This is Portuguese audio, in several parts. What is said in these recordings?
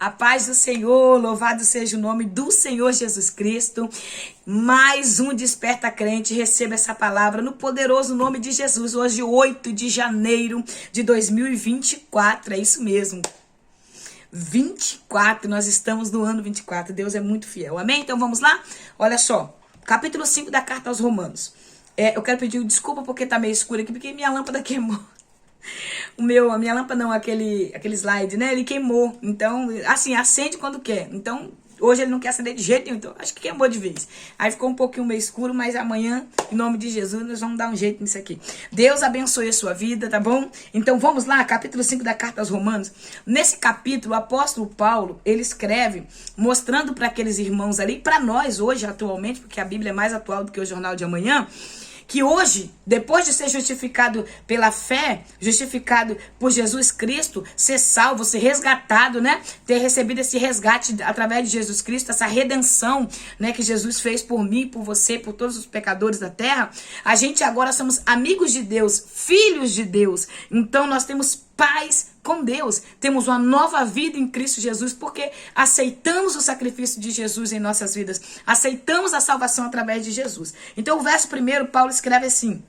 A paz do Senhor, louvado seja o nome do Senhor Jesus Cristo. Mais um Desperta Crente, receba essa palavra no poderoso nome de Jesus. Hoje, 8 de janeiro de 2024, é isso mesmo. 24, nós estamos no ano 24, Deus é muito fiel, amém? Então vamos lá? Olha só, capítulo 5 da carta aos Romanos. Eu quero pedir desculpa porque tá meio escuro aqui, porque minha lâmpada queimou. A minha lâmpada não, aquele slide, né? Ele queimou. Então, assim, acende quando quer. Então, hoje ele não quer acender de jeito nenhum. Então, acho que queimou de vez. Aí ficou um pouquinho meio escuro, mas amanhã, em nome de Jesus, nós vamos dar um jeito nisso aqui. Deus abençoe a sua vida, tá bom? Então, vamos lá, capítulo 5 da carta aos Romanos. Nesse capítulo, o apóstolo Paulo, ele escreve, mostrando para aqueles irmãos ali, para nós hoje, atualmente, porque a Bíblia é mais atual do que o jornal de amanhã, que hoje, depois de ser justificado pela fé, justificado por Jesus Cristo, ser salvo, ser resgatado, né? Ter recebido esse resgate através de Jesus Cristo, essa redenção, né? Que Jesus fez por mim, por você, por todos os pecadores da terra. A gente agora somos amigos de Deus, filhos de Deus. Então nós temos paz com Deus. Temos uma nova vida em Cristo Jesus, porque aceitamos o sacrifício de Jesus em nossas vidas. Aceitamos a salvação através de Jesus. Então o verso 1, Paulo escreve assim: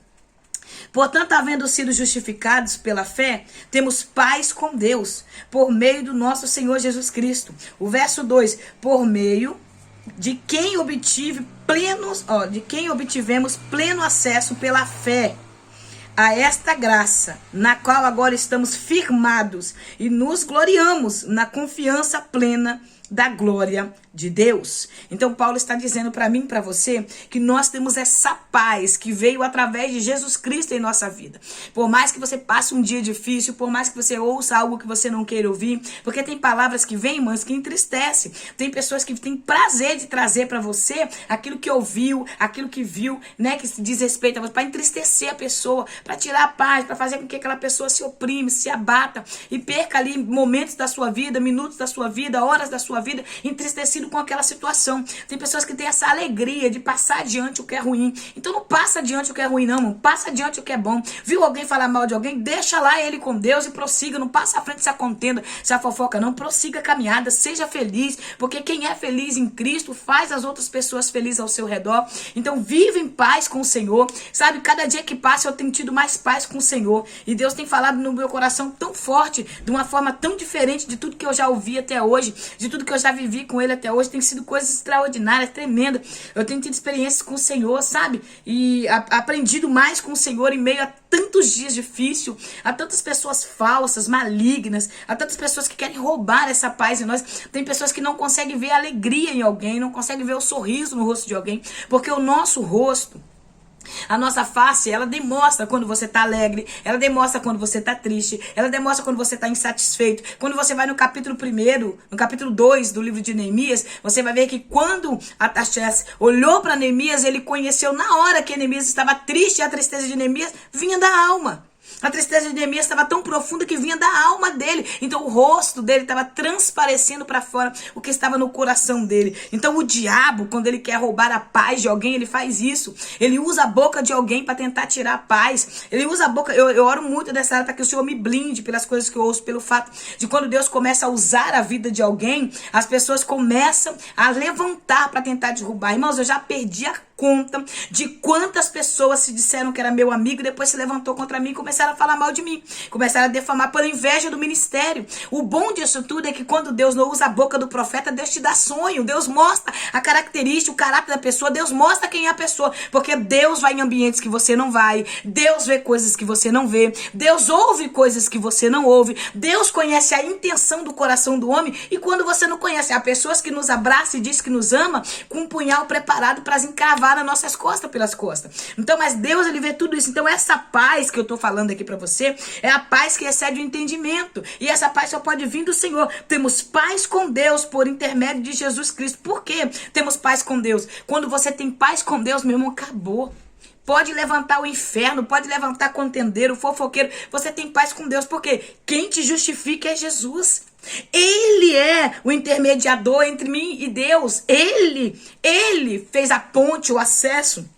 portanto, havendo sido justificados pela fé, temos paz com Deus, por meio do nosso Senhor Jesus Cristo. O verso 2, por meio de quem obtivemos pleno acesso pela fé a esta graça, na qual agora estamos firmados e nos gloriamos na confiança plena da glória de Deus. Então Paulo está dizendo para mim e para você que nós temos essa paz que veio através de Jesus Cristo em nossa vida. Por mais que você passe um dia difícil, por mais que você ouça algo que você não queira ouvir, porque tem palavras que vêm, irmãs, que entristecem. Tem pessoas que têm prazer de trazer para você aquilo que ouviu, aquilo que viu, né, que se diz respeito a você, para entristecer a pessoa, para tirar a paz, para fazer com que aquela pessoa se oprime, se abata e perca ali momentos da sua vida, minutos da sua vida, horas da sua vida, entristecido com aquela situação. Tem pessoas que têm essa alegria de passar adiante o que é ruim. Então não passa adiante o que é ruim, não, mano. Passa adiante o que é bom. Viu alguém falar mal de alguém? Deixa lá ele com Deus e prossiga. Não passa à frente essa contenda, essa fofoca, não. Prossiga a caminhada, seja feliz, porque quem é feliz em Cristo faz as outras pessoas felizes ao seu redor. Então vive em paz com o Senhor. Sabe, cada dia que passa eu tenho tido mais paz com o Senhor. E Deus tem falado no meu coração tão forte, de uma forma tão diferente de tudo que eu já ouvi até hoje, de tudo que eu já vivi com ele até hoje. Tem sido coisas extraordinárias, tremendas. Eu tenho tido experiências com o Senhor, sabe? E aprendido mais com o Senhor em meio a tantos dias difíceis, a tantas pessoas falsas, malignas, a tantas pessoas que querem roubar essa paz em nós. Tem pessoas que não conseguem ver a alegria em alguém, não conseguem ver o sorriso no rosto de alguém, porque o nosso rosto, a nossa face, ela demonstra quando você tá alegre, ela demonstra quando você tá triste, ela demonstra quando você tá insatisfeito. Quando você vai no capítulo 1, no capítulo 2 do livro de Neemias, você vai ver que quando Artaxerxes olhou para Neemias, ele conheceu na hora que Neemias estava triste, e a tristeza de Neemias vinha da alma. A tristeza de Neemias estava tão profunda que vinha da alma dele. Então o rosto dele estava transparecendo para fora o que estava no coração dele. Então o diabo, quando ele quer roubar a paz de alguém, ele faz isso. Ele usa a boca de alguém para tentar tirar a paz. Ele usa a boca. Eu oro muito dessa área para que o Senhor me blinde pelas coisas que eu ouço, pelo fato de quando Deus começa a usar a vida de alguém, as pessoas começam a levantar para tentar derrubar. Irmãos, eu já perdi a conta de quantas pessoas se disseram que era meu amigo e depois se levantou contra mim e começaram a falar mal de mim, começaram a defamar por inveja do ministério. O bom disso tudo é que quando Deus não usa a boca do profeta, Deus te dá sonho, Deus mostra a característica, o caráter da pessoa, Deus mostra quem é a pessoa, porque Deus vai em ambientes que você não vai, Deus vê coisas que você não vê, Deus ouve coisas que você não ouve, Deus conhece a intenção do coração do homem, e quando você não conhece, há pessoas que nos abraçam e diz que nos ama com um punhal preparado para encravar nas nossas costas pelas costas. Então, mas Deus, ele vê tudo isso. Então essa paz que eu tô falando aqui para você é a paz que excede o entendimento, e essa paz só pode vir do Senhor. Temos paz com Deus por intermédio de Jesus Cristo. Por quê? Temos paz com Deus. Quando você tem paz com Deus, meu irmão, acabou. Pode levantar o inferno, pode levantar contendeiro, fofoqueiro. Você tem paz com Deus, porque quem te justifica é Jesus. Ele é o intermediador entre mim e Deus. Ele fez a ponte, o acesso.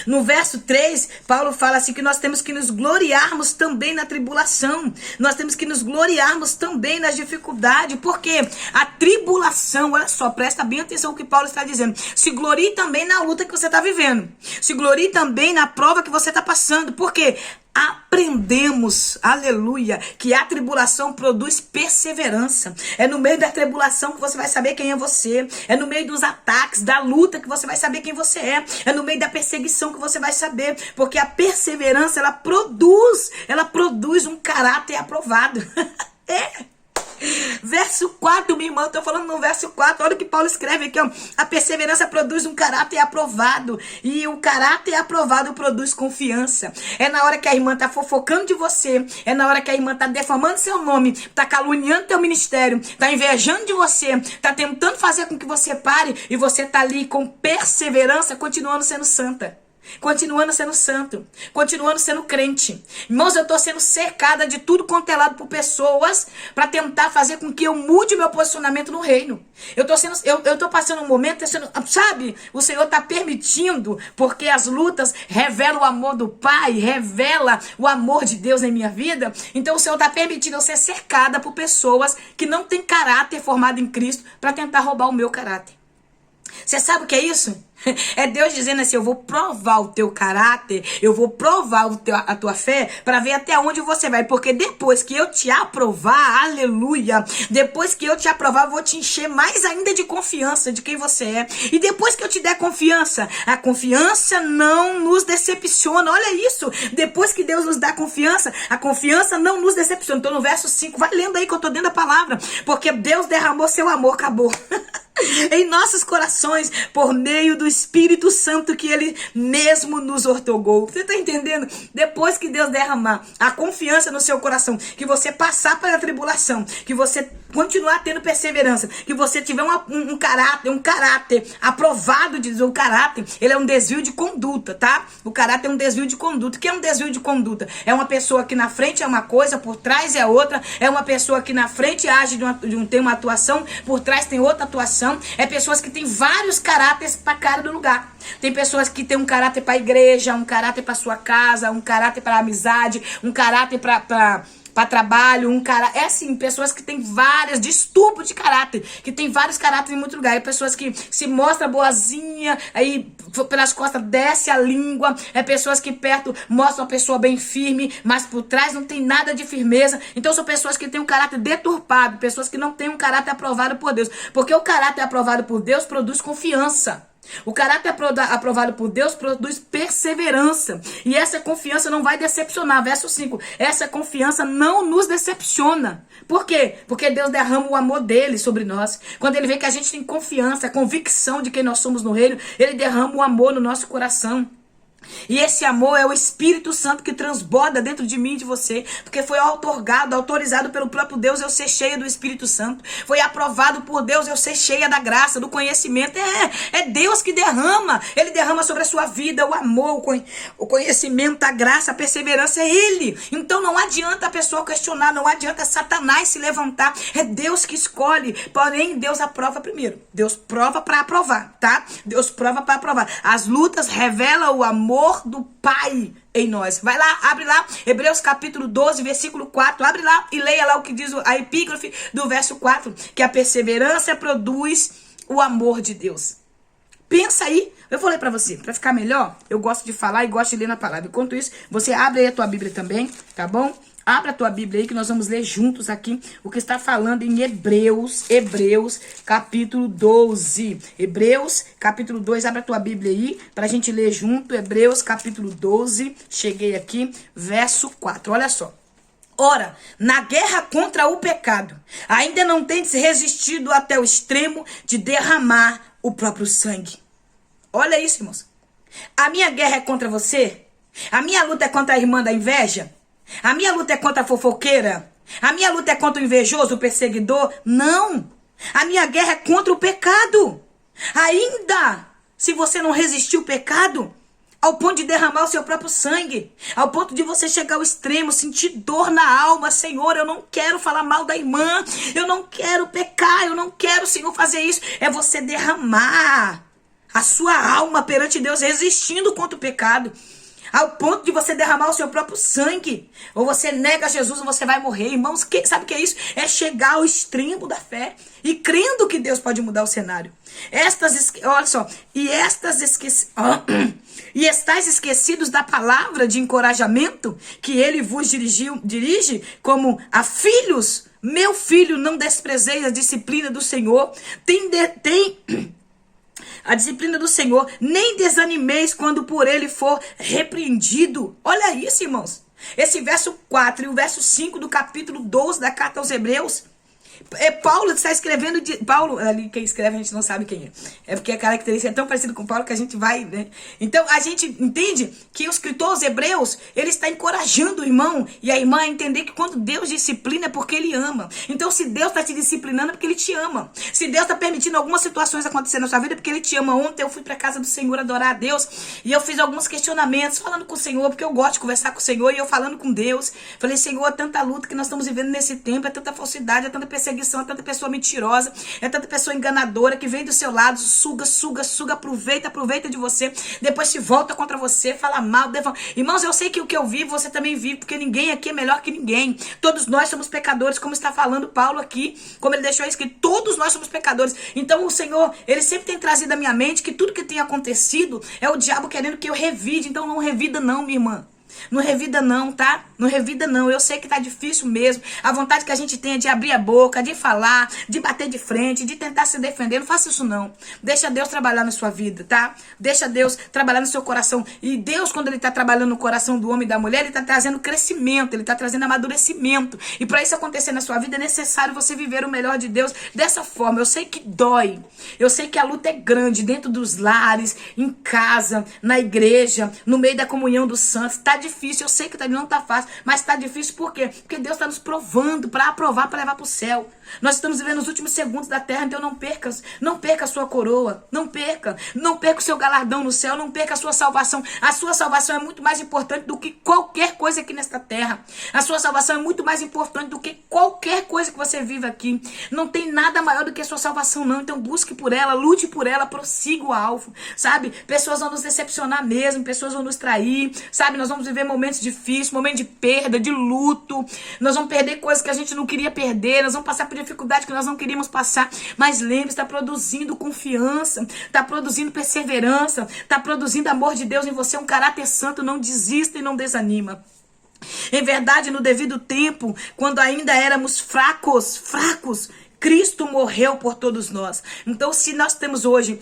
No verso 3, Paulo fala assim que nós temos que nos gloriarmos também na tribulação. Nós temos que nos gloriarmos também nas dificuldades. Porque a tribulação, olha só, presta bem atenção no que Paulo está dizendo. Se glorie também na luta que você está vivendo. Se glorie também na prova que você está passando. Por quê? Aprendemos, aleluia, que a tribulação produz perseverança. É no meio da tribulação que você vai saber quem é você. É no meio dos ataques, da luta que você vai saber quem você é. É no meio da perseguição que você vai saber. Porque a perseverança, ela produz um caráter aprovado. Verso 4, minha irmã, eu tô falando no verso 4, olha o que Paulo escreve aqui, ó. A perseverança produz um caráter aprovado, e o caráter aprovado produz confiança. É na hora que a irmã tá fofocando de você, é na hora que a irmã tá defamando seu nome, tá caluniando teu ministério, tá invejando de você, tá tentando fazer com que você pare, e você tá ali com perseverança, continuando sendo santa. Continuando sendo santo, continuando sendo crente. Irmãos, eu tô sendo cercada de tudo quanto é lado por pessoas para tentar fazer com que eu mude meu posicionamento no reino. Eu tô passando um momento, sabe? O Senhor tá permitindo, porque as lutas revelam o amor do Pai, revela o amor de Deus em minha vida. Então o Senhor tá permitindo eu ser cercada por pessoas que não têm caráter formado em Cristo para tentar roubar o meu caráter. Você sabe o que é isso? É Deus dizendo assim, eu vou provar o teu caráter, eu vou provar a tua fé para ver até onde você vai, porque depois que eu te aprovar, aleluia, depois que eu te aprovar, eu vou te encher mais ainda de confiança de quem você é. E depois que eu te der confiança, a confiança não nos decepciona, olha isso, depois que Deus nos dá confiança, a confiança não nos decepciona. Então no verso 5, vai lendo aí que eu tô dentro da palavra, porque Deus derramou seu amor, acabou. Em nossos corações, por meio do Espírito Santo que Ele mesmo nos ortogou. Você está entendendo? Depois que Deus derramar a confiança no seu coração, que você passar pela tribulação, que você continuar tendo perseverança, que você tiver um caráter aprovado, diz o caráter, ele é um desvio de conduta, tá? O caráter é um desvio de conduta. O que é um desvio de conduta? É uma pessoa que na frente é uma coisa, por trás é outra. É uma pessoa que na frente age tem uma atuação, por trás tem outra atuação. É pessoas que têm vários caráteres para cada lugar. Tem pessoas que têm um caráter para a igreja, um caráter para sua casa, um caráter para amizade, um caráter para trabalho, é assim, pessoas que têm várias distúrbios de caráter, que tem vários caráteres em muito lugar. É pessoas que se mostra boazinha, aí pelas costas desce a língua. É pessoas que perto mostram uma pessoa bem firme, mas por trás não tem nada de firmeza. Então são pessoas que têm um caráter deturpado, pessoas que não têm um caráter aprovado por Deus, porque o caráter aprovado por Deus produz confiança. O caráter aprovado por Deus produz perseverança. E essa confiança não vai decepcionar. Verso 5. Essa confiança não nos decepciona. Por quê? Porque Deus derrama o amor dele sobre nós. Quando ele vê que a gente tem confiança, convicção de quem nós somos no reino, ele derrama o amor no nosso coração. E esse amor é o Espírito Santo que transborda dentro de mim e de você, porque foi autorizado pelo próprio Deus eu ser cheia do Espírito Santo, foi aprovado por Deus eu ser cheia da graça, do conhecimento. É Deus que derrama, ele derrama sobre a sua vida o amor, o conhecimento, a graça, a perseverança, é ele. Então não adianta a pessoa questionar, não adianta Satanás se levantar, é Deus que escolhe, porém Deus aprova primeiro, Deus prova para aprovar, tá? Deus prova para aprovar. As lutas revelam o amor do Pai em nós. Vai lá, abre lá, Hebreus capítulo 12, versículo 4, abre lá e leia lá o que diz a epígrafe do verso 4, que a perseverança produz o amor de Deus. Pensa aí, eu falei pra você, pra ficar melhor, eu gosto de falar e gosto de ler na palavra. Enquanto isso, você abre aí a tua Bíblia também, tá bom? Abra a tua Bíblia aí que nós vamos ler juntos aqui o que está falando em Hebreus capítulo 12. Hebreus capítulo 2, abre a tua Bíblia aí pra gente ler junto. Hebreus capítulo 12, cheguei aqui, verso 4, olha só. Ora, na guerra contra o pecado, ainda não tendes resistido até o extremo de derramar o próprio sangue. Olha isso, irmãos. A minha guerra é contra você? A minha luta é contra a irmã da inveja? A minha luta é contra a fofoqueira? A minha luta é contra o invejoso, o perseguidor? Não! A minha guerra é contra o pecado. Ainda, se você não resistir ao pecado, ao ponto de derramar o seu próprio sangue, ao ponto de você chegar ao extremo, sentir dor na alma, Senhor, eu não quero falar mal da irmã, eu não quero pecar, eu não quero, Senhor, fazer isso. É você derramar a sua alma perante Deus, resistindo contra o pecado, ao ponto de você derramar o seu próprio sangue. Ou você nega Jesus ou você vai morrer. Irmãos, sabe o que é isso? É chegar ao extremo da fé e crendo que Deus pode mudar o cenário. Olha só, e estáis esquecidos da palavra de encorajamento que ele vos dirige como a filhos. Meu filho, não desprezei a disciplina do Senhor. A disciplina do Senhor, nem desanimeis quando por ele for repreendido. Olha isso, irmãos. Esse verso 4 e o verso 5 do capítulo 12 da carta aos Hebreus. Paulo está escrevendo, Paulo, ali quem escreve a gente não sabe quem é. É porque a característica é tão parecida com Paulo que a gente vai, né? Então a gente entende que o escritor aos Hebreus, ele está encorajando o irmão e a irmã a entender que quando Deus disciplina é porque ele ama. Então se Deus está te disciplinando é porque ele te ama. Se Deus está permitindo algumas situações acontecer na sua vida é porque ele te ama. Ontem eu fui para a casa do Senhor adorar a Deus e eu fiz alguns questionamentos falando com o Senhor, porque eu gosto de conversar com o Senhor, e eu falando com Deus. Falei, Senhor, é tanta luta que nós estamos vivendo nesse tempo, é tanta falsidade, é tanta perseguição, é tanta pessoa mentirosa, é tanta pessoa enganadora que vem do seu lado, suga, aproveita de você, depois se volta contra você, fala mal. Irmãos, eu sei que o que eu vivo, você também vive, porque ninguém aqui é melhor que ninguém. Todos nós somos pecadores, como está falando Paulo aqui, como ele deixou escrito, todos nós somos pecadores. Então o Senhor, ele sempre tem trazido à minha mente que tudo que tem acontecido é o diabo querendo que eu revide. Então não revida não, minha irmã. Não revida não, tá? Não revida não. Eu sei que tá difícil mesmo. A vontade que a gente tem é de abrir a boca, de falar, de bater de frente, de tentar se defender. Não faça isso não. Deixa Deus trabalhar na sua vida, tá? Deixa Deus trabalhar no seu coração. E Deus, quando ele tá trabalhando no coração do homem e da mulher, ele tá trazendo crescimento, ele tá trazendo amadurecimento. E para isso acontecer na sua vida é necessário você viver o melhor de Deus dessa forma. Eu sei que dói. Eu sei que a luta é grande dentro dos lares, em casa, na igreja, no meio da comunhão dos santos. Tá difícil, eu sei que não tá fácil, mas tá difícil por quê? Porque Deus está nos provando para aprovar, para levar para o céu. Nós estamos vivendo os últimos segundos da terra, então não perca a sua coroa, não perca o seu galardão no céu, não perca a sua salvação. A sua salvação é muito mais importante do que qualquer coisa aqui nesta terra. A sua salvação é muito mais importante do que qualquer coisa que você vive aqui. Não tem nada maior do que a sua salvação não, então busque por ela, lute por ela, prossiga o alvo, sabe? Pessoas vão nos decepcionar mesmo, pessoas vão nos trair, sabe? Nós vamos viver momentos difíceis, momentos de perda, de luto, nós vamos perder coisas que a gente não queria perder, nós vamos passar por dificuldade que nós não queríamos passar, mas lembre-se, está produzindo confiança, está produzindo perseverança, está produzindo amor de Deus em você, um caráter santo. Não desista e não desanima. Em verdade, no devido tempo, quando ainda éramos fracos, Cristo morreu por todos nós. Então, se nós temos hoje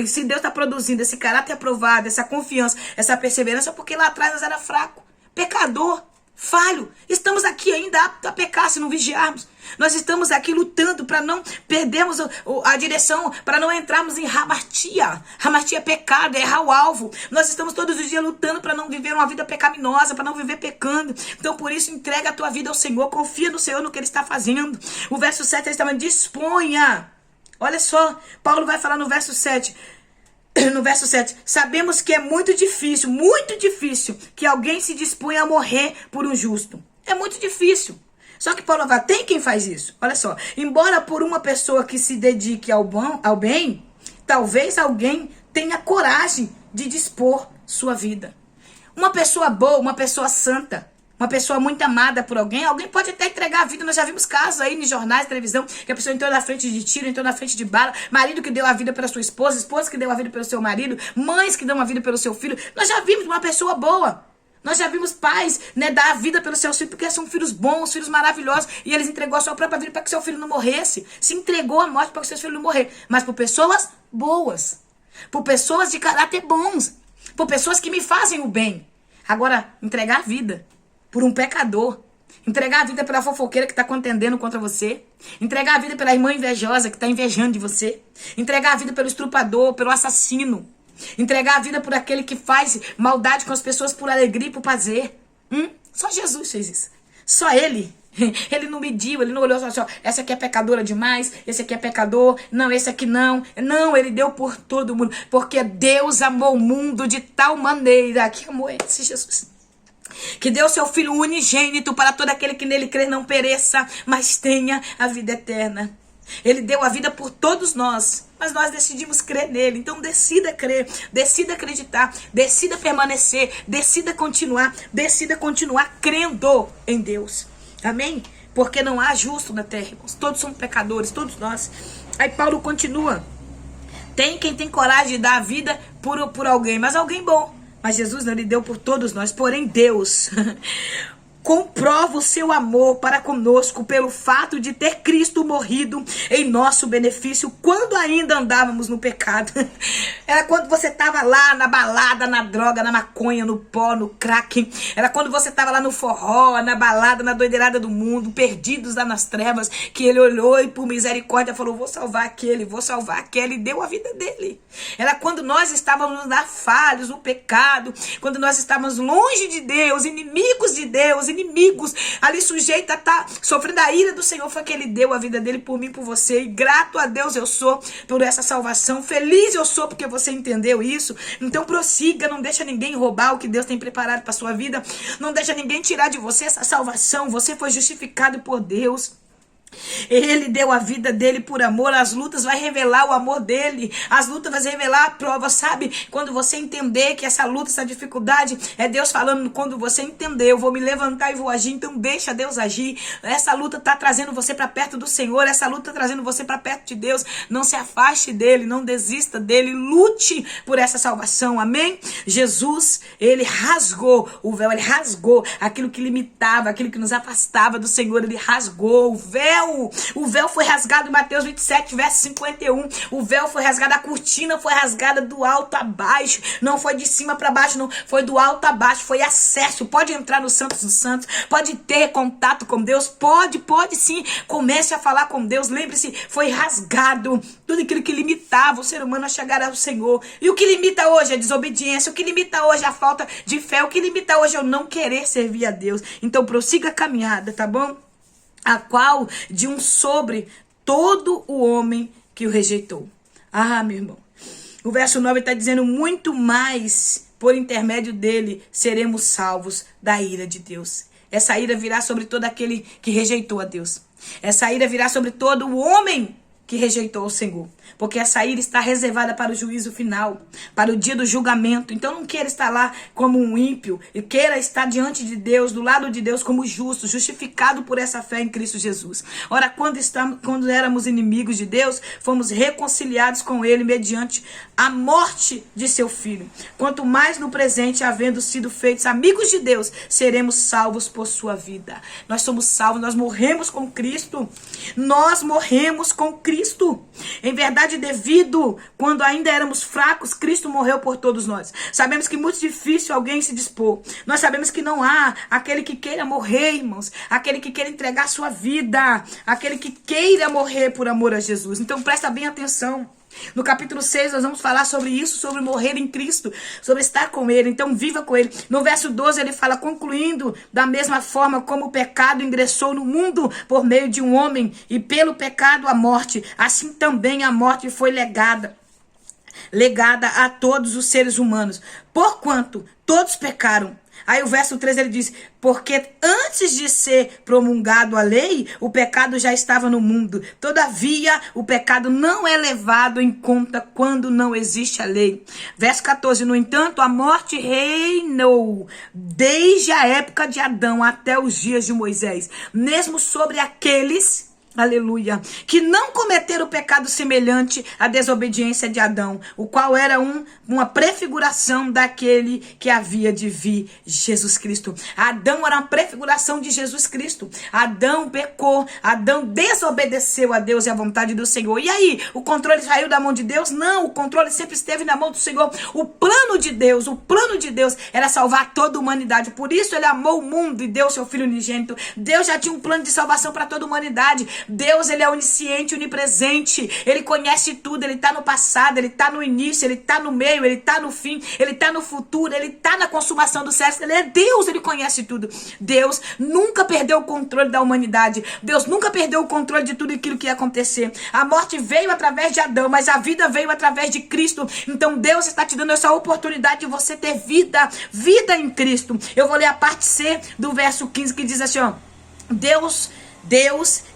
se Deus está produzindo esse caráter aprovado, essa confiança, essa perseverança, porque lá atrás nós era fraco, pecador, falho. Estamos aqui ainda aptos a pecar se não vigiarmos. Nós estamos aqui lutando para não perdermos a direção, para não entrarmos em hamartia. Hamartia é pecado, é errar o alvo. Nós estamos todos os dias lutando para não viver uma vida pecaminosa, para não viver pecando. Então, por isso, entrega a tua vida ao Senhor, confia no Senhor, no que Ele está fazendo. O verso 7, ele está falando, disponha. Olha só, Paulo vai falar no verso 7. No verso 7, sabemos que é muito difícil que alguém se disponha a morrer por um justo. É muito difícil. Só que Paulo vai, tem quem faz isso. Olha só, embora por uma pessoa que se dedique ao bem, talvez alguém tenha coragem de dispor sua vida. Uma pessoa boa, uma pessoa santa, uma pessoa muito amada por alguém pode até entregar a vida. Nós já vimos casos aí nos jornais, televisão, que a pessoa entrou na frente de tiro, entrou na frente de bala, marido que deu a vida pela sua esposa, esposa que deu a vida pelo seu marido, mães que dão a vida pelo seu filho. Nós já vimos uma pessoa boa. Nós já vimos pais, né, dar a vida pelos seus filhos, porque são filhos bons, filhos maravilhosos, e eles entregou a sua própria vida para que seu filho não morresse. Se entregou à morte para que seu filho não morresse. Mas por pessoas boas, por pessoas de caráter bons, por pessoas que me fazem o bem. Agora, entregar a vida por um pecador, entregar a vida pela fofoqueira que está contendendo contra você, entregar a vida pela irmã invejosa que está invejando de você, entregar a vida pelo estrupador, pelo assassino, entregar a vida por aquele que faz maldade com as pessoas por alegria e por prazer. Só Jesus fez isso. Só Ele. Ele não mediu, Ele não olhou só, essa aqui é pecadora demais, esse aqui é pecador, não, esse aqui não. Não, Ele deu por todo mundo, porque Deus amou o mundo de tal maneira. Que amor é esse, Jesus? Que deu seu Filho unigênito para todo aquele que nele crê não pereça, mas tenha a vida eterna. Ele deu a vida por todos nós, mas nós decidimos crer nele. Então decida crer, decida acreditar, decida permanecer, decida continuar crendo em Deus. Amém? Porque não há justo na terra, irmãos. Todos somos pecadores, todos nós. Aí Paulo continua. Tem quem tem coragem de dar a vida por alguém, mas alguém bom. Mas Jesus não lhe deu por todos nós, porém Deus comprova o seu amor para conosco pelo fato de ter Cristo morrido em nosso benefício quando ainda andávamos no pecado. Era quando você estava lá na balada, na droga, na maconha, no pó, no crack. Era quando você estava lá no forró, na balada, na doideirada do mundo, perdidos lá nas trevas, que ele olhou e por misericórdia falou, vou salvar aquele, e deu a vida dele. Era quando nós estávamos na falhas, no pecado, quando nós estávamos longe de Deus, inimigos de Deus, ali sujeito a estar sofrendo a ira do Senhor, foi que ele deu a vida dele por mim, por você, e grato a Deus eu sou por essa salvação, feliz eu sou porque você entendeu isso. Então prossiga, não deixa ninguém roubar o que Deus tem preparado para sua vida, não deixa ninguém tirar de você essa salvação, você foi justificado por Deus. Ele deu a vida dele por amor. As lutas vai revelar o amor dele, as lutas vai revelar a prova, sabe? Quando você entender que essa luta, essa dificuldade é Deus falando, quando você entender, eu vou me levantar e vou agir, então deixa Deus agir. Essa luta tá trazendo você para perto do Senhor, essa luta tá trazendo você para perto de Deus. Não se afaste dele, não desista dele, lute por essa salvação, amém? Jesus, ele rasgou o véu, ele rasgou aquilo que limitava, aquilo que nos afastava do Senhor, ele rasgou o véu. O véu foi rasgado em Mateus 27, verso 51. O véu foi rasgado, a cortina foi rasgada do alto a baixo. Não foi de cima para baixo, não. Foi do alto a baixo, foi acesso. Pode entrar no Santos dos Santos, pode ter contato com Deus, pode sim. Comece a falar com Deus. Lembre-se, foi rasgado tudo aquilo que limitava o ser humano a chegar ao Senhor. E o que limita hoje é a desobediência, o que limita hoje é a falta de fé, o que limita hoje é o não querer servir a Deus. Então prossiga a caminhada, tá bom? A qual de um sobre todo o homem que o rejeitou. Ah, meu irmão. O verso 9 está dizendo, muito mais por intermédio dele seremos salvos da ira de Deus. Essa ira virá sobre todo aquele que rejeitou a Deus. Essa ira virá sobre todo o homem que rejeitou o Senhor. Porque essa ira está reservada para o juízo final, para o dia do julgamento. Então não queira estar lá como um ímpio, e queira estar diante de Deus, do lado de Deus como justo, justificado por essa fé em Cristo Jesus. Ora, quando éramos inimigos de Deus, fomos reconciliados com ele mediante a morte de seu Filho. Quanto mais no presente, havendo sido feitos amigos de Deus, seremos salvos por sua vida. Nós somos salvos, nós morremos com Cristo. Nós morremos com Cristo. Em verdade, devido, quando ainda éramos fracos, Cristo morreu por todos nós. Sabemos que é muito difícil alguém se dispor. Nós sabemos que não há aquele que queira morrer, irmãos. Aquele que queira entregar sua vida. Aquele que queira morrer por amor a Jesus. Então presta bem atenção. No capítulo 6 nós vamos falar sobre isso, sobre morrer em Cristo, sobre estar com ele, então viva com ele. No verso 12 ele fala, concluindo, da mesma forma como o pecado ingressou no mundo por meio de um homem, e pelo pecado a morte, assim também a morte foi legada a todos os seres humanos, porquanto todos pecaram. Aí o verso 13 ele diz, porque antes de ser promulgado a lei, o pecado já estava no mundo. Todavia, o pecado não é levado em conta quando não existe a lei. Verso 14, no entanto, a morte reinou desde a época de Adão até os dias de Moisés, mesmo sobre aqueles, aleluia, que não cometeram o pecado semelhante à desobediência de Adão, o qual era uma prefiguração daquele que havia de vir, Jesus Cristo. Adão era uma prefiguração de Jesus Cristo. Adão pecou, Adão desobedeceu a Deus e à vontade do Senhor. E aí, o controle saiu da mão de Deus? Não, o controle sempre esteve na mão do Senhor. O plano de Deus era salvar toda a humanidade. Por isso ele amou o mundo e deu seu Filho unigênito. Deus já tinha um plano de salvação para toda a humanidade. Deus, ele é onisciente, onipresente, ele conhece tudo, ele está no passado, ele está no início, ele está no meio, ele está no fim, ele está no futuro, ele está na consumação do século, ele é Deus, ele conhece tudo. Deus nunca perdeu o controle da humanidade, Deus nunca perdeu o controle de tudo aquilo que ia acontecer. A morte veio através de Adão, mas a vida veio através de Cristo, então Deus está te dando essa oportunidade de você ter vida em Cristo. Eu vou ler a parte C do verso 15 que diz assim, ó, Deus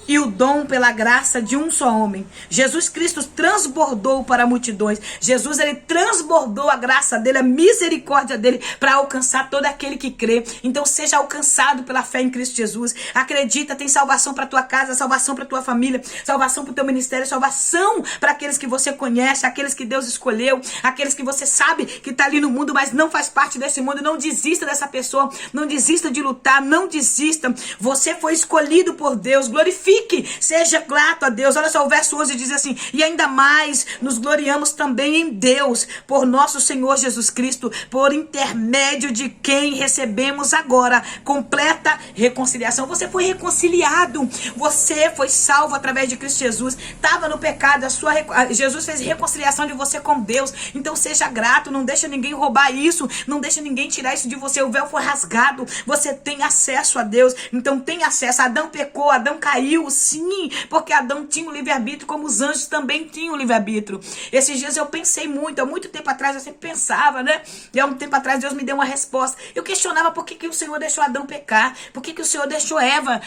e o dom pela graça de um só homem. Jesus Cristo transbordou para multidões. Jesus, ele transbordou a graça dele, a misericórdia dele, para alcançar todo aquele que crê. Então seja alcançado pela fé em Cristo Jesus. Acredita, tem salvação para tua casa, salvação para tua família, salvação para o teu ministério, salvação para aqueles que você conhece, aqueles que Deus escolheu, aqueles que você sabe que está ali no mundo, mas não faz parte desse mundo. Não desista dessa pessoa, não desista de lutar, não desista. Você foi escolhido por Deus. Glorifique, seja grato a Deus. Olha só, o verso 11 diz assim: e ainda mais nos gloriamos também em Deus, por nosso Senhor Jesus Cristo, por intermédio de quem recebemos agora completa reconciliação. Você foi reconciliado, você foi salvo através de Cristo Jesus. Estava no pecado, Jesus fez reconciliação de você com Deus. Então seja grato, não deixa ninguém roubar isso, não deixa ninguém tirar isso de você. O véu foi rasgado, você tem acesso a Deus. Então tem acesso. Adão pecou, Adão caiu, sim, porque Adão tinha o livre-arbítrio, como os anjos também tinham o livre-arbítrio. Esses dias eu pensei muito, há muito tempo atrás eu sempre pensava, né? E há um tempo atrás Deus me deu uma resposta. Eu questionava por que o Senhor deixou Adão pecar, por que o Senhor deixou Eva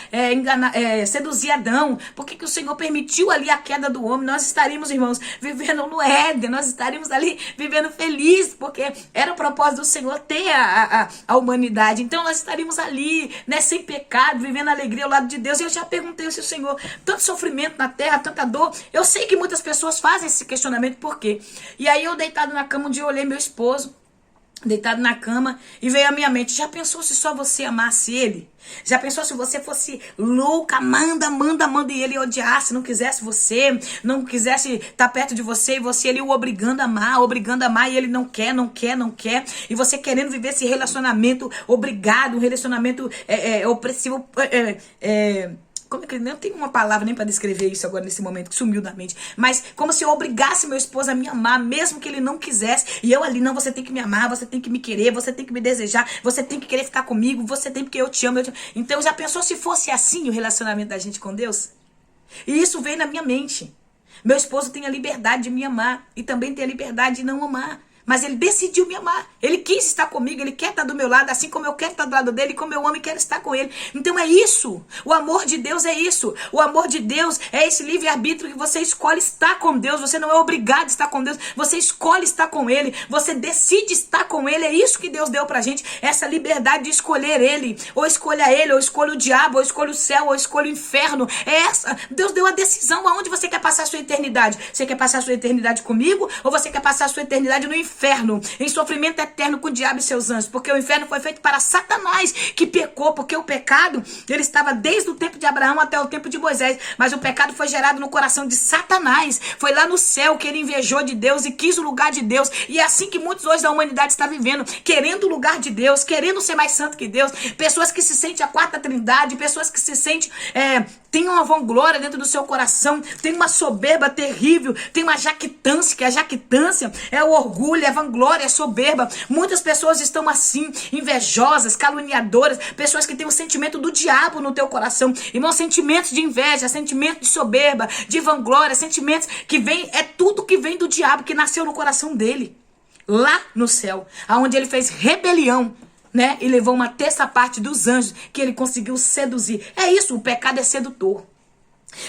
seduzir Adão, por que o Senhor permitiu ali a queda do homem. Nós estaríamos, irmãos, vivendo no Éden, nós estaríamos ali vivendo felizes, porque era o propósito do Senhor ter a humanidade. Então nós estaríamos ali, né, sem pecado, vivendo alegria ao lado de Deus. E eu já perguntei se o Senhor, tanto sofrimento na terra, tanta dor. Eu sei que muitas pessoas fazem esse questionamento, por quê? E aí eu deitado na cama, um dia eu olhei meu esposo deitado na cama e veio à minha mente: já pensou se só você amasse ele? Já pensou se você fosse louca, manda, e ele odiasse, não quisesse você, não quisesse estar perto de você, e você ele o obrigando a amar, e ele não quer, e você querendo viver esse relacionamento obrigado, um relacionamento opressivo, como é que não tem uma palavra nem para descrever isso agora nesse momento que sumiu da mente, mas como se eu obrigasse meu esposo a me amar, mesmo que ele não quisesse, e eu ali: não, você tem que me amar, você tem que me querer, você tem que me desejar, você tem que querer ficar comigo, você tem, porque eu te amo. Então já pensou se fosse assim o relacionamento da gente com Deus? E isso veio na minha mente. Meu esposo tem a liberdade de me amar e também tem a liberdade de não amar. Mas ele decidiu me amar. Ele quis estar comigo, ele quer estar do meu lado, assim como eu quero estar do lado dele, como eu amo e quero estar com ele. Então é isso. O amor de Deus é isso. O amor de Deus é esse livre-arbítrio que você escolhe estar com Deus. Você não é obrigado a estar com Deus. Você escolhe estar com ele. Você decide estar com ele. É isso que Deus deu pra gente. Essa liberdade de escolher ele. Ou escolha ele, ou escolha o diabo, ou escolha o céu, ou escolha o inferno. É essa. Deus deu a decisão aonde você quer passar a sua eternidade. Você quer passar a sua eternidade comigo? Ou você quer passar a sua eternidade no inferno? Em sofrimento eterno com o diabo e seus anjos, porque o inferno foi feito para Satanás, que pecou, porque o pecado, ele estava desde o tempo de Abraão até o tempo de Moisés, mas o pecado foi gerado no coração de Satanás, foi lá no céu que ele invejou de Deus e quis o lugar de Deus, e é assim que muitos hoje da humanidade estão vivendo, querendo o lugar de Deus, querendo ser mais santo que Deus, pessoas que se sentem a quarta trindade, pessoas que se sentem, tem uma vanglória dentro do seu coração, tem uma soberba terrível, tem uma jactância, que a jactância é o orgulho, é vanglória, é soberba. Muitas pessoas estão assim, invejosas, caluniadoras, pessoas que têm o sentimento do diabo no teu coração. Irmão, sentimentos de inveja, sentimentos de soberba, de vanglória, sentimentos que vem, é tudo que vem do diabo, que nasceu no coração dele, lá no céu, aonde ele fez rebelião, né? E levou uma terça parte dos anjos que ele conseguiu seduzir. É isso, o pecado é sedutor.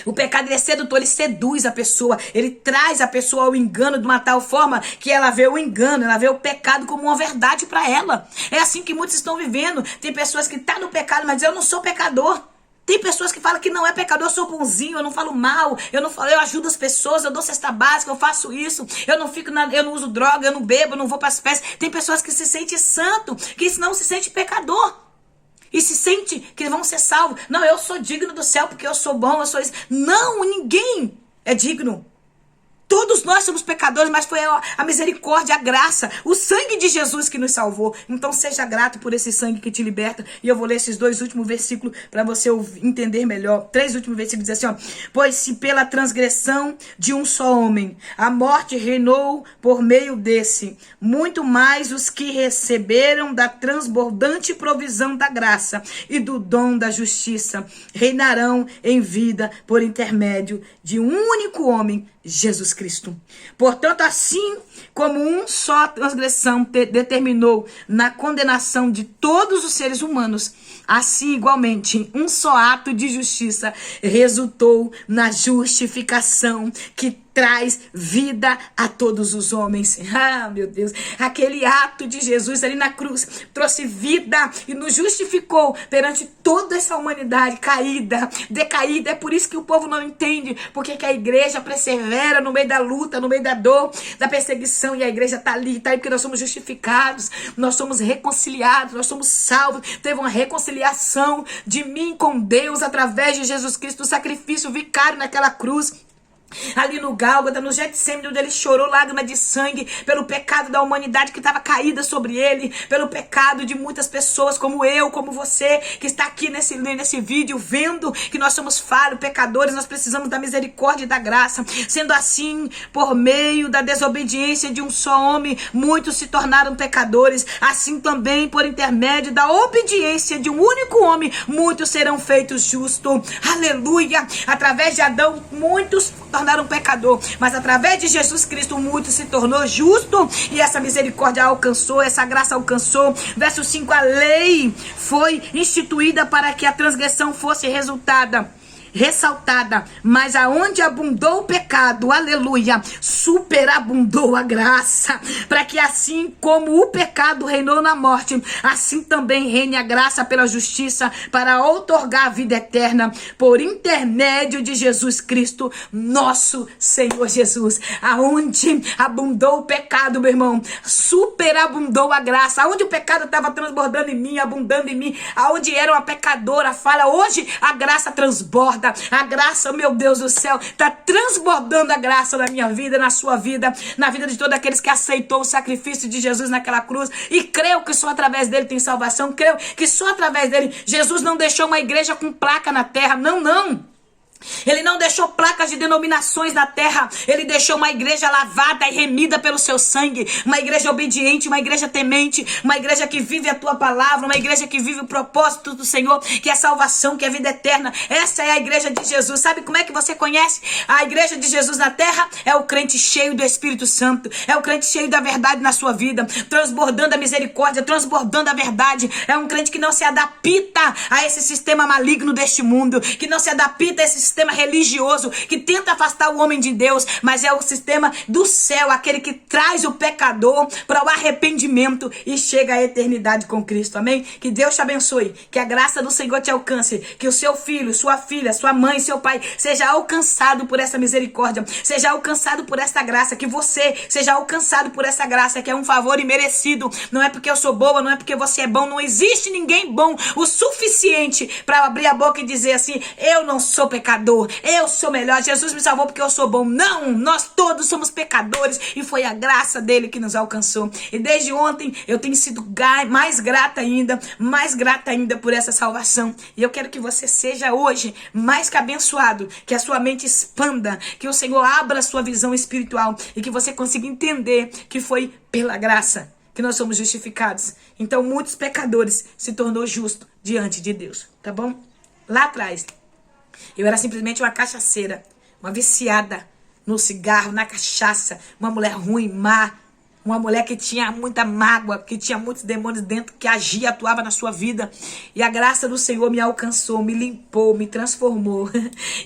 O pecado, ele é sedutor, ele seduz a pessoa, ele traz a pessoa ao engano de uma tal forma que ela vê o engano, ela vê o pecado como uma verdade para ela. É assim que muitos estão vivendo. Tem pessoas que estão no pecado, mas eu não sou pecador. Tem pessoas que falam que não é pecador, eu sou bonzinho, eu não falo mal, eu ajudo as pessoas, eu dou cesta básica, eu faço isso, eu não uso droga, eu não bebo, eu não vou para as festas. Tem pessoas que se sentem santo, que não se sente pecador. E se sente que vão ser salvos. Não, eu sou digno do céu porque eu sou bom, eu sou isso. Não, ninguém é digno. Todos nós somos pecadores, mas foi a misericórdia, a graça, o sangue de Jesus que nos salvou. Então seja grato por esse sangue que te liberta. E eu vou ler esses 2 últimos versículos para você entender melhor. 3 últimos versículos dizem assim, ó: pois se pela transgressão de um só homem a morte reinou por meio desse, muito mais os que receberam da transbordante provisão da graça e do dom da justiça reinarão em vida por intermédio de um único homem, Jesus Cristo. Portanto, assim como um só transgressão determinou na condenação de todos os seres humanos, assim igualmente um só ato de justiça resultou na justificação que traz vida a todos os homens. Ah, meu Deus, aquele ato de Jesus ali na cruz trouxe vida e nos justificou perante toda essa humanidade caída, decaída. É por isso que o povo não entende porque que a igreja persevera no meio da luta, no meio da dor, da perseguição, e a igreja está ali porque nós somos justificados, nós somos reconciliados, nós somos salvos. Teve uma reconciliação de mim com Deus através de Jesus Cristo, o sacrifício vicário naquela cruz. Ali no Gálgota, no Getsemane, onde ele chorou lágrimas de sangue pelo pecado da humanidade que estava caída sobre ele, pelo pecado de muitas pessoas como eu, como você, que está aqui nesse vídeo, vendo que nós somos falhos, pecadores, nós precisamos da misericórdia e da graça. Sendo assim, por meio da desobediência de um só homem, muitos se tornaram pecadores. Assim também, por intermédio da obediência de um único homem, muitos serão feitos justos. Aleluia! Através de Adão, muitos tornaram pecador, mas através de Jesus Cristo muito se tornou justo, e essa misericórdia alcançou, essa graça alcançou. Verso 5, a lei foi instituída para que a transgressão fosse ressaltada, mas aonde abundou o pecado, aleluia, superabundou a graça, para que assim como o pecado reinou na morte, assim também reine a graça pela justiça, para outorgar a vida eterna, por intermédio de Jesus Cristo, nosso Senhor Jesus. Aonde abundou o pecado, meu irmão, superabundou a graça. Aonde o pecado estava transbordando em mim, abundando em mim, aonde era uma pecadora falha, hoje a graça transborda. A graça, meu Deus do céu, está transbordando a graça na minha vida, na sua vida, na vida de todos aqueles que aceitou o sacrifício de Jesus naquela cruz e creu que só através dele tem salvação, creu que só através dele. Jesus não deixou uma igreja com placa na terra, não. Ele não deixou placas de denominações na terra. Ele deixou uma igreja lavada e remida pelo seu sangue. Uma igreja obediente, uma igreja temente, uma igreja que vive a tua palavra, uma igreja que vive o propósito do Senhor, que é salvação, que é vida eterna. Essa é a igreja de Jesus. Sabe como é que você conhece a igreja de Jesus na terra? É o crente cheio do Espírito Santo. É o crente cheio da verdade na sua vida, transbordando a misericórdia, transbordando a verdade. É um crente que não se adapta a esse sistema maligno deste mundo, que não se adapta a esse sistema religioso que tenta afastar o homem de Deus, mas é o sistema do céu, aquele que traz o pecador para o arrependimento e chega à eternidade com Cristo. Amém? Que Deus te abençoe, que a graça do Senhor te alcance, que o seu filho, sua filha, sua mãe, seu pai seja alcançado por essa misericórdia, seja alcançado por essa graça, que você seja alcançado por essa graça, que é um favor imerecido. Não é porque eu sou boa, não é porque você é bom, não existe ninguém bom o suficiente para abrir a boca e dizer assim: eu não sou pecador, eu sou melhor, Jesus me salvou porque eu sou bom. Não, nós todos somos pecadores e foi a graça dele que nos alcançou. E desde ontem eu tenho sido mais grata ainda por essa salvação. E eu quero que você seja hoje mais que abençoado, que a sua mente expanda, que o Senhor abra a sua visão espiritual e que você consiga entender que foi pela graça que nós somos justificados. Então muitos pecadores se tornou justo diante de Deus, tá bom? Lá atrás eu era simplesmente uma cachaceira, uma viciada no cigarro, na cachaça, uma mulher ruim, má, uma mulher que tinha muita mágoa, que tinha muitos demônios dentro, que agia, atuava na sua vida. E a graça do Senhor me alcançou, me limpou, me transformou.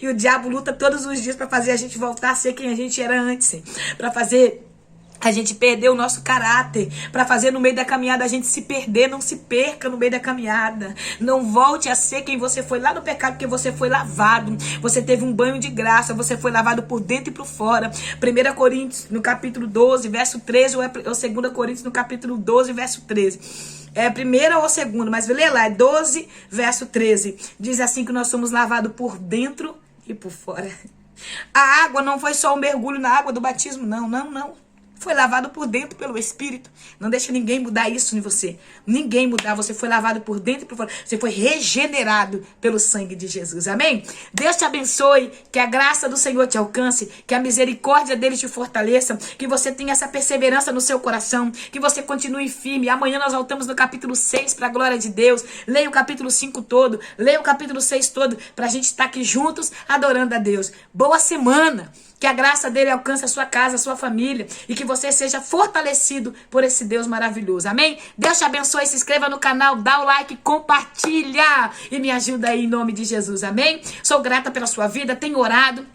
E o diabo luta todos os dias para fazer a gente voltar a ser quem a gente era antes, para fazer a gente perder o nosso caráter, para fazer no meio da caminhada a gente se perder. Não se perca no meio da caminhada. Não volte a ser quem você foi lá no pecado, porque você foi lavado. Você teve um banho de graça, você foi lavado por dentro e por fora. 1 Coríntios, no capítulo 12, verso 13, ou 2 Coríntios, no capítulo 12, verso 13. É a primeira ou a segunda, mas lê lá, é 12, verso 13. Diz assim que nós somos lavados por dentro e por fora. A água não foi só um mergulho na água do batismo, não. Foi lavado por dentro pelo Espírito. Não deixa ninguém mudar isso em você. Ninguém mudar. Você foi lavado por dentro e por fora. Você foi regenerado pelo sangue de Jesus. Amém? Deus te abençoe. Que a graça do Senhor te alcance. Que a misericórdia dele te fortaleça. Que você tenha essa perseverança no seu coração. Que você continue firme. Amanhã nós voltamos no capítulo 6 para a glória de Deus. Leia o capítulo 5 todo. Leia o capítulo 6 todo. Para a gente estar aqui juntos adorando a Deus. Boa semana. Que a graça dele alcance a sua casa, a sua família. E que você seja fortalecido por esse Deus maravilhoso. Amém? Deus te abençoe. Se inscreva no canal, dá o like, compartilha. E me ajuda aí em nome de Jesus. Amém? Sou grata pela sua vida. Tenho orado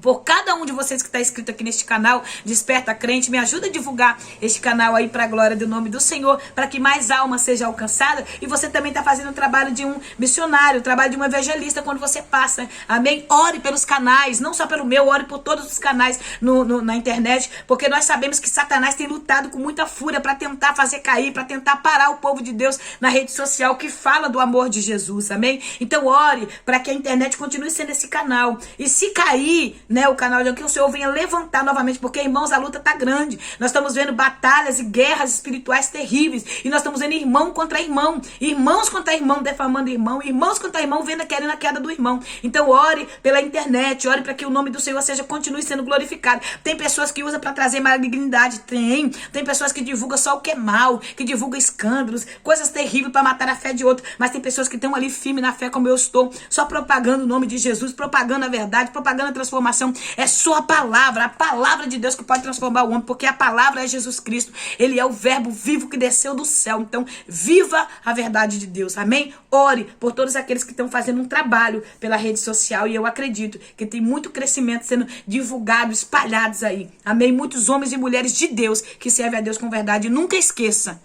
por cada um de vocês que está inscrito aqui neste canal, Desperta Crente. Me ajuda a divulgar este canal aí para a glória do nome do Senhor, para que mais almas sejam alcançadas. E você também está fazendo o trabalho de um missionário, o trabalho de um evangelista quando você passa. Amém? Ore pelos canais, não só pelo meu, ore por todos os canais na internet, porque nós sabemos que Satanás tem lutado com muita fúria para tentar fazer cair, para tentar parar o povo de Deus na rede social que fala do amor de Jesus. Amém? Então ore para que a internet continue sendo esse canal. E se cair, né, o canal de que o Senhor venha levantar novamente, porque, irmãos, a luta tá grande. Nós estamos vendo batalhas e guerras espirituais terríveis, e nós estamos vendo irmão contra irmão, irmãos contra irmão defamando irmão, irmãos contra irmão querendo a queda do irmão. Então ore pela internet, ore para que o nome do Senhor continue sendo glorificado. Tem pessoas que usam para trazer malignidade, tem pessoas que divulgam só o que é mal, que divulgam escândalos, coisas terríveis para matar a fé de outro, mas tem pessoas que estão ali firme na fé como eu estou, só propagando o nome de Jesus, propagando a verdade, propagando a transformação. É só a palavra de Deus que pode transformar o homem, porque a palavra é Jesus Cristo. Ele é o verbo vivo que desceu do céu. Então, viva a verdade de Deus. Amém? Ore por todos aqueles que estão fazendo um trabalho pela rede social, e eu acredito que tem muito crescimento sendo divulgado, espalhados aí. Amém? Muitos homens e mulheres de Deus que servem a Deus com verdade. Nunca esqueça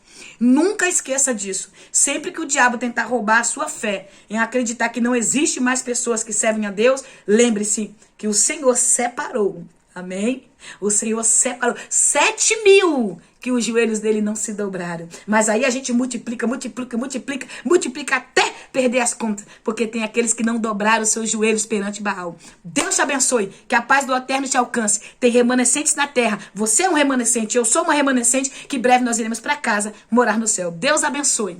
disso. Sempre que o diabo tentar roubar a sua fé em acreditar que não existe mais pessoas que servem a Deus, lembre-se que o Senhor separou. Amém? O Senhor separou 7.000 que os joelhos dele não se dobraram. Mas aí a gente multiplica até perder as contas, porque tem aqueles que não dobraram seus joelhos perante Baal. Deus te abençoe, que a paz do eterno te alcance. Tem remanescentes na terra. Você é um remanescente, eu sou uma remanescente, que breve nós iremos para casa morar no céu. Deus abençoe.